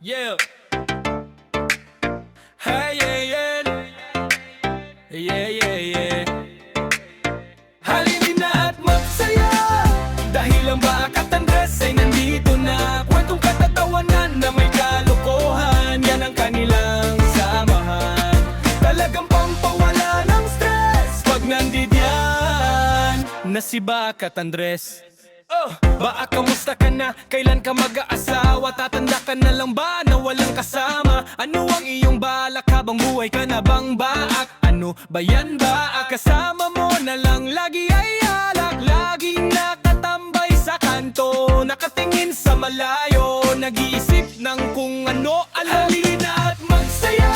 Yeah. Hey, yeah, yeah. Yeah, yeah, yeah. Halinin na at magsaya dahil ang Bakat Andres ay nandito na. Kwentong katatawanan na may kalokohan, yan ang kanilang samahan. Talagang pampawala ng stress pag nandidyan na si Bakat Andres. Baak, kamusta ka na? Kailan ka mag-aasawa? Tatanda ka na lang ba na walang kasama? Ano ang iyong balak habang buhay ka na bang Baak? Ano ba yan Baak? Kasama mo na lang lagi ay alak. Laging nakatambay sa kanto, nakatingin sa malayo, nag-iisip ng kung ano. Halina na at magsaya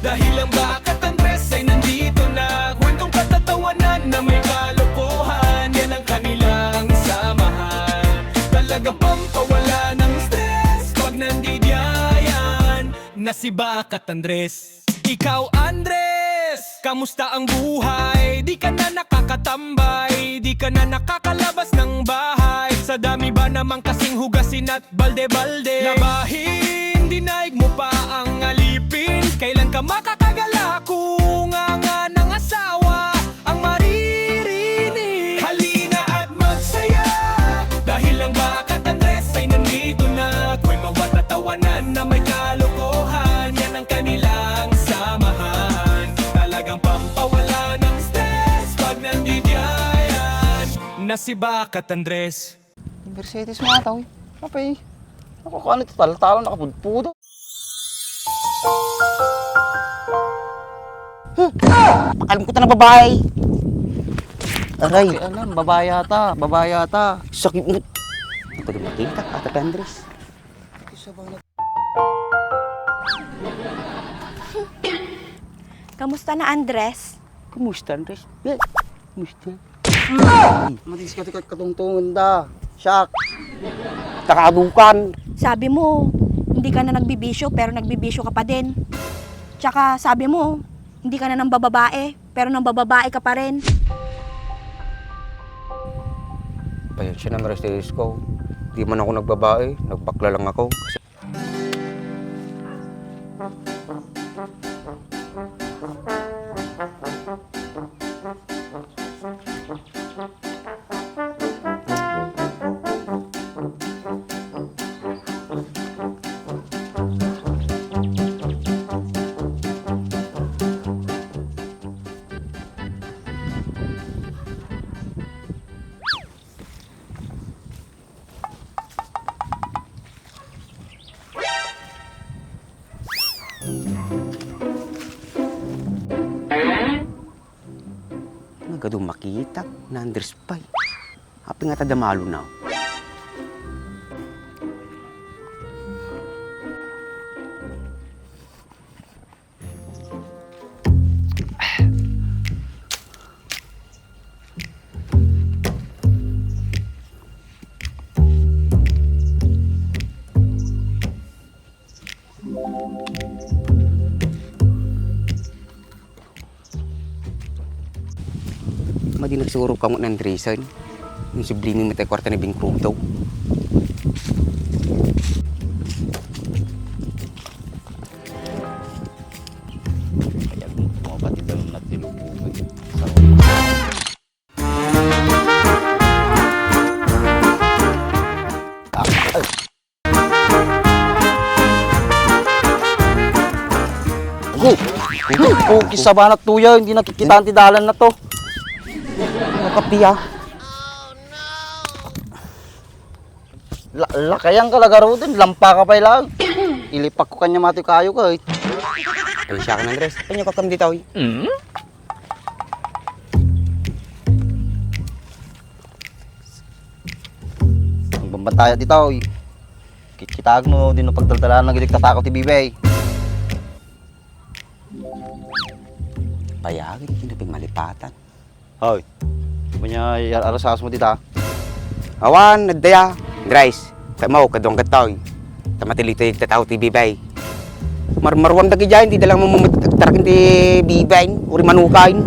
dahil ang Bakat Andres ay nandito na. Kwentong katatawanan na may kalokohan, yan ang kanilang samahan. Talagang pampawala ng stress pag nandidiyan na si Bakat Andres. Ikaw Andres, kamusta ang buhay? Di ka na nakakatambay, di ka na nakakalabas ng bahay. Sa dami ba namang kasing hugasin at balde-balde? Labahin, dinaig mo pa ang alipin. Kailan ka makakagala kung nga ng asawa ang maririnig? Halina at magsaya dahil ang Bakat Andres ay nandito na. Ako'y mawatatawanan na may kalokohan, yan ang kanilang samahan. Talagang pampawala ng stress pag nandidiyan na si Bakat Andres. Mercedes mga tao. Kapay. Ako kung ano ito talo nakapudpudo. Makalimutan ng babae. Aray. Alam, babae yata. Sakit mo. Ito din makita, Ate Andres. Kamusta na, Andres? Kumusta, Andres? Kumusta? Matis ka katungtungan da. Siyak. Takadukan. Sabi mo, hindi ka na nagbibisyo pero nagbibisyo ka pa din. Tsaka sabi mo, hindi ka na nang bababae pero nang bababae ka pa rin. Pasensya na, Mercedes ko. Di man ako nagbabae. Nagbakla lang ako. Nagadong makita na Andres Pay. Hapi nga tadamalo na. Madi nagsuro ka mo ng Andresan. Yung sublime matay kwarta na bingkruto. Kaya mo pati daw natin lubugan. Pukis sa banat tuya, hindi nakikita ang tidalan na to. Kapiya. Lakayang kalagaro din, lampa ka pa lang. Ilipak ko kanya mati kayo ka. Ano siya ka ng Andres? Kanya ka kam dito. Ang bambantaya dito. Kitag mo din ang pagdaldalan ng gilig tatakot ti Bibay. Payagin, hindi na malipatan. Hoy. Punya alasas mo dito. Awan, nadaya. Andres, tamaw, kadong kataw. Tamatilito yung tataw ti Bibay. Marmarwan dagi dyan, hindi dalang mamutarakin ti Bibay. Uri manukain.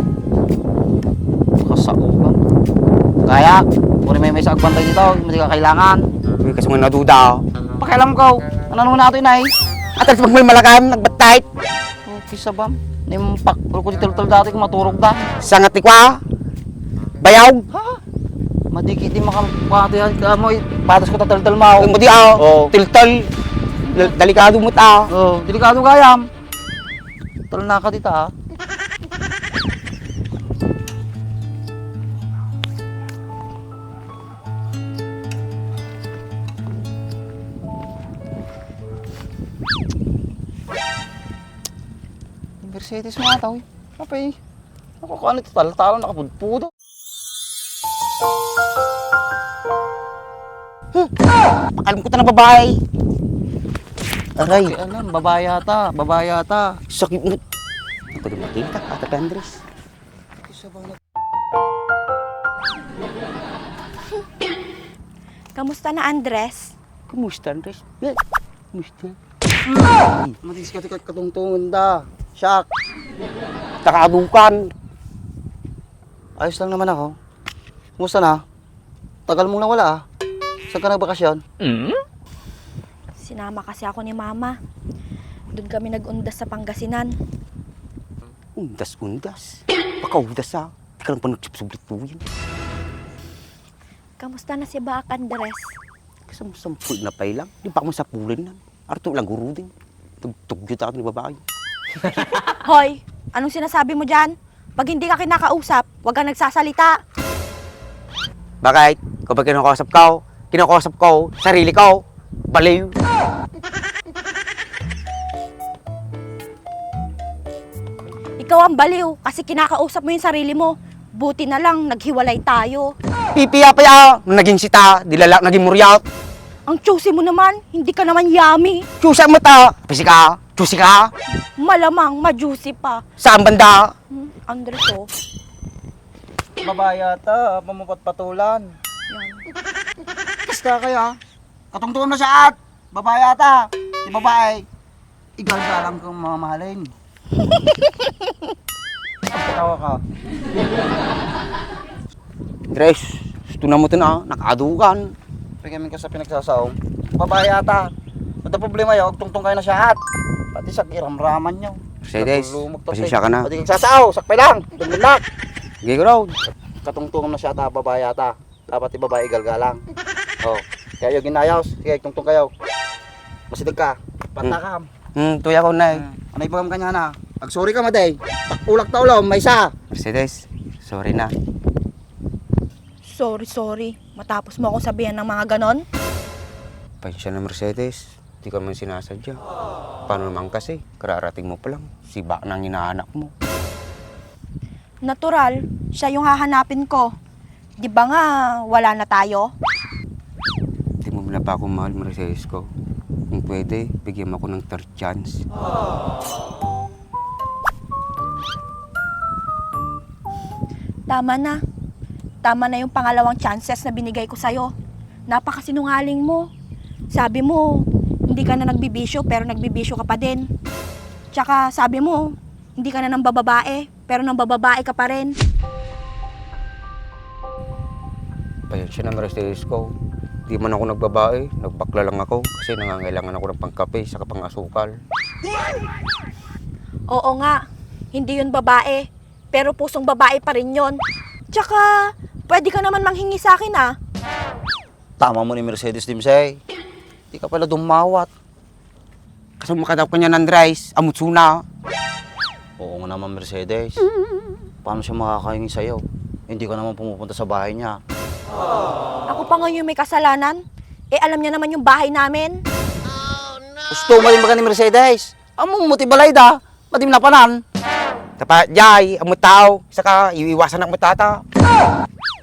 Kasaukan. Kaya, uri may sa agbantay dito, hindi ka kailangan. Kasi mga naduda. pakialam ko. Ano natin na eh. At alis magmay malakam, nagbatayt. Okay sa bam. Nimpak. Pero kung titultol dati kung maturog da. Sangat ikwa. Bayaw. Madikit di makapatihan ka mo. Patas ko tataltal mo. Ang mudi ah. Oo. Tiltal. Delikado mo ta. Oh, delikado gayam. Tal na ka dita ah. Mercedes mo ata, uy. Apa eh? Ako kung ano ito, talo nakapudpudo. Pakalam ko ta ng babae. Aray. Ay, alam, babae ata. Sakit mo. Ako dumating ka, Ate Andres. Kamusta na, Andres? Kumusta, Andres? Kumusta? Matis ka katungtungan da. Shock. Takadukan. Ayos lang naman ako. Kumusta na? Tagal mong nawala ah. Saan ka nagbakasyon? Sinama kasi ako ni Mama. Doon kami nag-undas sa Pangasinan. Undas. Pakaudas ah. Di ka lang pa nagtsipsublit po yun. Kamusta na si Baak, Andres? Kasama sampul na pay lang. Di pa ako masapulin na. Arto lang guru din. Tugtugyot ako ni babae. Hoy, anong sinasabi mo dyan? Pag hindi ka kinakausap, huwag kang nagsasalita. Bakit? Kapag kinakausap ko, sarili ko. Baliw. Ikaw ang baliw kasi kinakausap mo yung sarili mo. Buti na lang, naghiwalay tayo. Pipiya-paya. Nung naging sita, dilalak naging muryat. Ang choosy mo naman, hindi ka naman yummy. Chusa mo ta. Pisi ka. Chusi ka. Malamang, ma-juicy pa. Saan banda? Andres, oh. Babae ata, pamupatpatulan. Yan. Basta kaya. Katungtungan na siya at. Babae ata. Di babae. Igalgalang kang mamahalin. Pagkatawa ka. Andres, gusto na mo ito na. Nakadukan. Pagamin ka sa pinagsasaong. Babae ata. Mada problema yun, tungtong kayo na siya at. Pati sa iramraman nyo. Mercedes, pasensya ka na. Pati kang sasaw, sakpay lang. Dumilak. Gay ko raw. Katungtungan na siya ata, babae ata. Dapat yung babae galgalang. Oh. Kaya yung ginayos. Sige, tungtong kayo. Masidag ka. Patakam. Tuya ko na eh. Anay pagam kanya na. Ag-sorry ka maday. Ulak ta ulam, may isa. Mercedes, sorry na. Sorry. Matapos mo akong sabihan ng mga ganon? Pasensya na Mercedes. Di ka naman sinasadya. Paano naman kasi? Kararating mo pa lang. Si Bak nang inaanak mo. Natural, siya yung hahanapin ko. Di ba nga, wala na tayo? Di mo na ba ako mahal, Mercedes ko? Kung pwede, bigyan mo ako ng third chance. Tama na. Tama na yung pangalawang chances na binigay ko sa'yo. Napakasinungaling mo. Sabi mo, hindi ka na nagbibisyo pero nagbibisyo ka pa din. Tsaka sabi mo, hindi ka na nang bababae pero nang bababae ka pa rin. Pasensya na Mercedes ko. Di man ako nagbabae. Nagbakla lang ako kasi nangangailangan ako ng pangkape sa pangasukal. Oo nga, hindi yun babae. Pero pusong babae pa rin yun. Tsaka, pwede ka naman manghingi sa akin ah. Tama mo ni Mercedes Dimsay. Di ka pala dumawat. Kasi makadaw ka niya ng rice, amutsuna. Oo nga naman Mercedes. Paano siya makakahingi sa'yo? Hindi ka naman pumupunta sa bahay niya. Ako pa ngayon may kasalanan. Eh alam niya naman yung bahay namin. Gusto mo rin ba ni Mercedes? Among mutibalay da. Madim na panan. Tapat, jay, amut tao. Isa ka, iiwasan ng matata.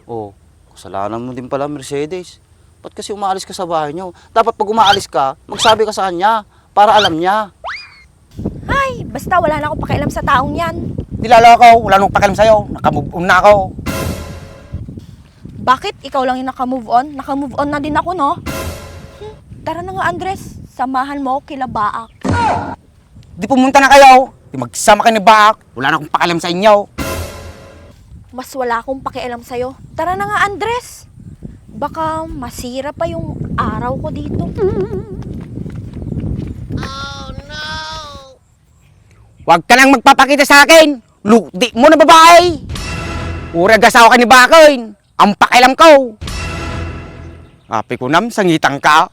Oh, kasalanan mo din pala Mercedes. Ba't kasi umaalis ka sa bahay niyo? Dapat pag umaalis ka, magsabi ka sa kanya para alam niya. Ay, basta wala na akong pakialam sa taong yan. Dilala ako, wala nang pakialam sa'yo. Nakamove on na ako. Bakit ikaw lang yung nakamove on? Nakamove on na din ako, no? Tara na nga, Andres. Samahan mo ako kila Baak. Di pumunta na kayo. Di magsama kayo ni Baak. Wala na akong pakialam sa inyo. Mas wala akong pakialam sa'yo. Tara na nga, Andres. Baka masira pa yung araw ko dito. Huwag ka nang magpapakita sa akin. Lukdi mo na babae. Urag asawa ka ni Bakoy. Ang pakialam ko. Api ko nam, sangitang ka.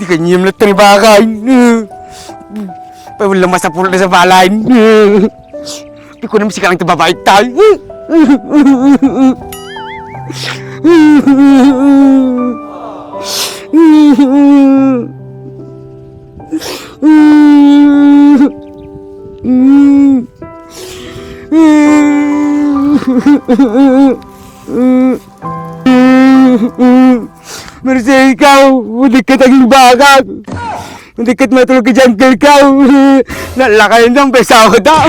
Di ka niyam na ito ni Bakoy. Pawala masapulot na sa balay. Di ko naman sikalang ito babae tayo. Marcel, ikaw, hindi ka taging bakag. Hindi ka't matulog ka dyan, girl, ikaw. Nalakayin ng besaw ko daw.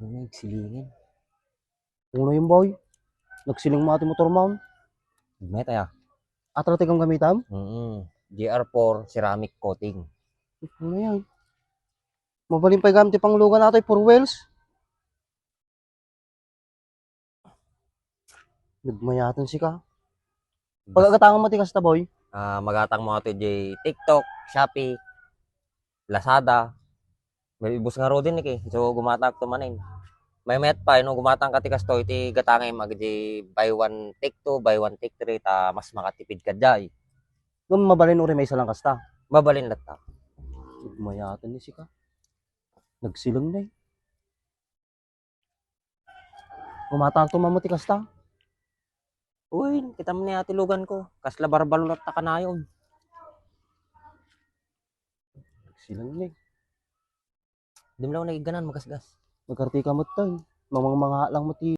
Nagsilingin. Uno yung boy. Nagsiling mo ating motor mount. May tayo. Atrate kang gamitam. GR4 ceramic coating. Ano yan? Mabaling pa gamit pang lugan natin for wheels. Nagmayatan si ka. Pagkakatangan mo tikas ta boy. Magatang mo ito di TikTok, Shopee, Lazada. May ibus nga ro din so gumatang to manin. May met pa no gumatang ka tikas to iti gatangay mag di buy one take two, buy one take three ta mas makatipid ka jay. Kung mabalin uri may isa lang kasta. Mabalin latta. Nagmayatan ni si ka. Nagsilang na eh. Kumatang to mamuti kasta. Uy, kita mo ni ati lugan ko. Kasla barbalo latta ka na yun. Nagsilang na eh. Di mo lang nagiganan magasgas. Nagkartika mo tayo. Mga lang mo ti